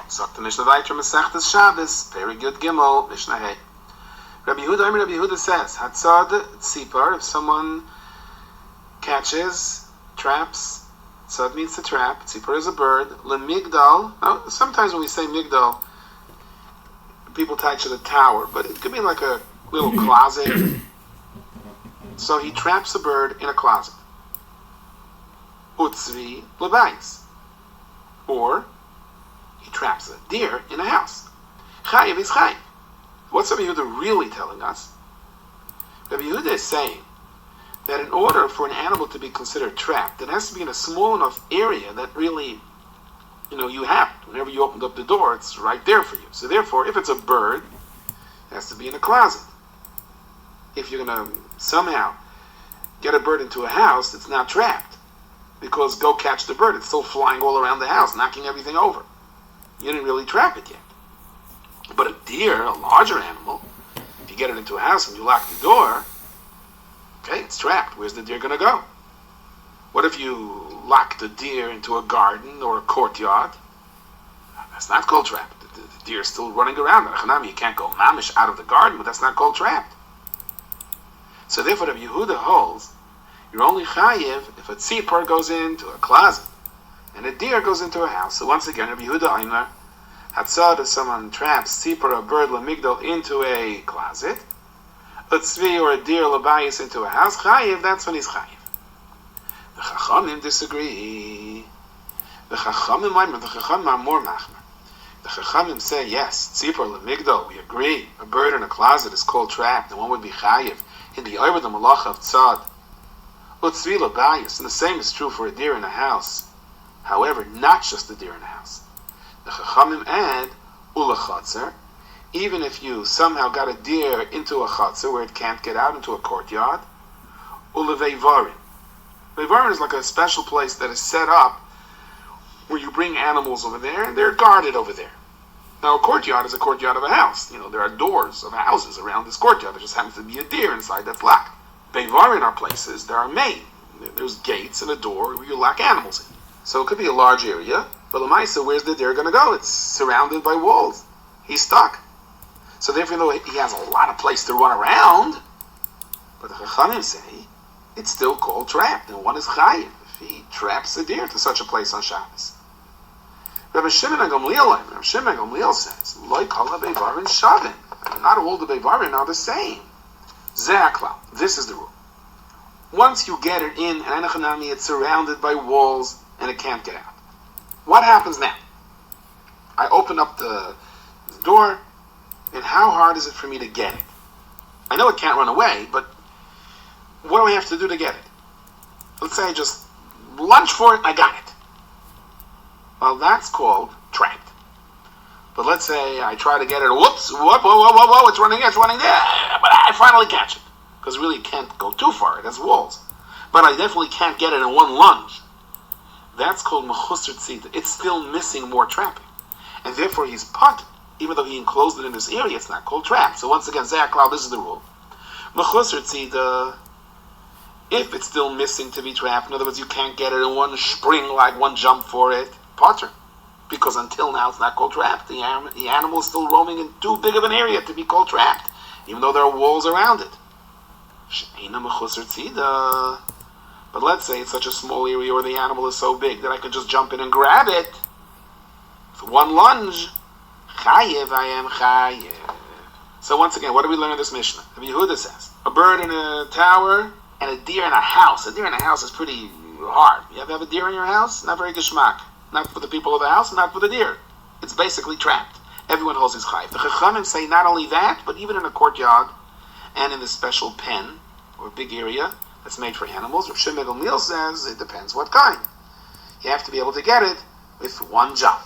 Sagt the Mishnah Shabbat, Masechtas Shabbos, very good Gimel, Mishnah Hey. Rabbi Yehuda says, Hatzad Tzipar, if someone catches, traps, Tzad means to trap, Tzipar is a bird, Lemigdal, now sometimes when we say Migdal, people attach to the tower, but it could be like a little closet. So he traps a bird in a closet. Utzvi Lebayis. Or he traps a deer in a house. Chayiv is chayiv. What's Rabbi Yehuda really telling us? Rabbi Yehuda is saying that in order for an animal to be considered trapped, it has to be in a small enough area that really, you have it. Whenever you opened up the door, it's right there for you. So therefore, if it's a bird, it has to be in a closet. If you're going to somehow get a bird into a house, it's now trapped. Because go catch the bird, it's still flying all around the house, knocking everything over. You didn't really trap it yet. But a deer, a larger animal, if you get it into a house and you lock the door, okay, it's trapped. Where's the deer going to go? What if you lock the deer into a garden or a courtyard? That's not called trapped. The deer is still running around. You can't go mamish out of the garden, but that's not called trapped. So therefore, Rabbi Yehuda holds, you're only chayiv if a tzipor goes into a closet and a deer goes into a house. So once again, Rabbi Yehuda Eimer, Hatzad, if someone traps tzipor, a bird, lemigdal, into a closet, a tzvi or a deer, lebayis, into a house, chayiv, that's when he's chayiv. The Chachamim disagree. The Chachamim are more machmer. The Chachamim say, yes, tzipor, lemigdal, we agree. A bird in a closet is called trapped, and one would be chayiv in the over the malach of tzad. Utzvi lebayis, and the same is true for a deer in a house. However, not just the deer in a house. The Chachamim add ula chatzer, even if you somehow got a deer into a chatzer where it can't get out into a courtyard, ula veivarim. Veivarim is like a special place that is set up where you bring animals over there and they're guarded over there. Now a courtyard is a courtyard of a house. There are doors of houses around this courtyard. There just happens to be a deer inside that's locked. Veivarim are places that are made. There's gates and a door where you lock animals in. So it could be a large area, but Lamaisa, where's the deer going to go? It's surrounded by walls. He's stuck. So therefore, though he has a lot of place to run around, but the Chachamim say it's still called trapped, and one is chayiv if he traps a deer to such a place on Shabbos. Rabbi Shimon and Gamliel says, "Lo kol ha-beivarim shavim." Not all the beivarim are the same. Zeh haklal. This is the rule. Once you get it in, and it's surrounded by walls and it can't get out. What happens now? I open up the door, and how hard is it for me to get it? I know it can't run away, but what do I have to do to get it? Let's say I just lunge for it, I got it. Well, that's called trapped. But let's say I try to get it, whoa, it's running there, but I finally catch it. Because really it can't go too far, it has walls. But I definitely can't get it in one lunge. That's called mechusar tzida. It's still missing more trapping. And therefore he's put, even though he enclosed it in this area, it's not called trapped. So once again, Zeh haklal, this is the rule. Mechusar tzida, if it's still missing to be trapped, in other words, you can't get it in one spring, like one jump for it, potter. Because until now it's not called trapped. The animal is still roaming in too big of an area to be called trapped, even though there are walls around it. She'eina mechusar tzida. But let's say it's such a small area or the animal is so big that I could just jump in and grab it. With one lunge, chayev, I am chayev. So once again, what do we learn in this Mishnah? Rabbi Yehuda says, a bird in a tower and a deer in a house. A deer in a house is pretty hard. You ever have a deer in your house? Not very geschmack. Not for the people of the house, not for the deer. It's basically trapped. Everyone holds his chayev. The Chachamim say not only that, but even in a courtyard and in the special pen or big area that's made for animals. Rav Shimon Gamliel says it depends what kind. You have to be able to get it with one jump.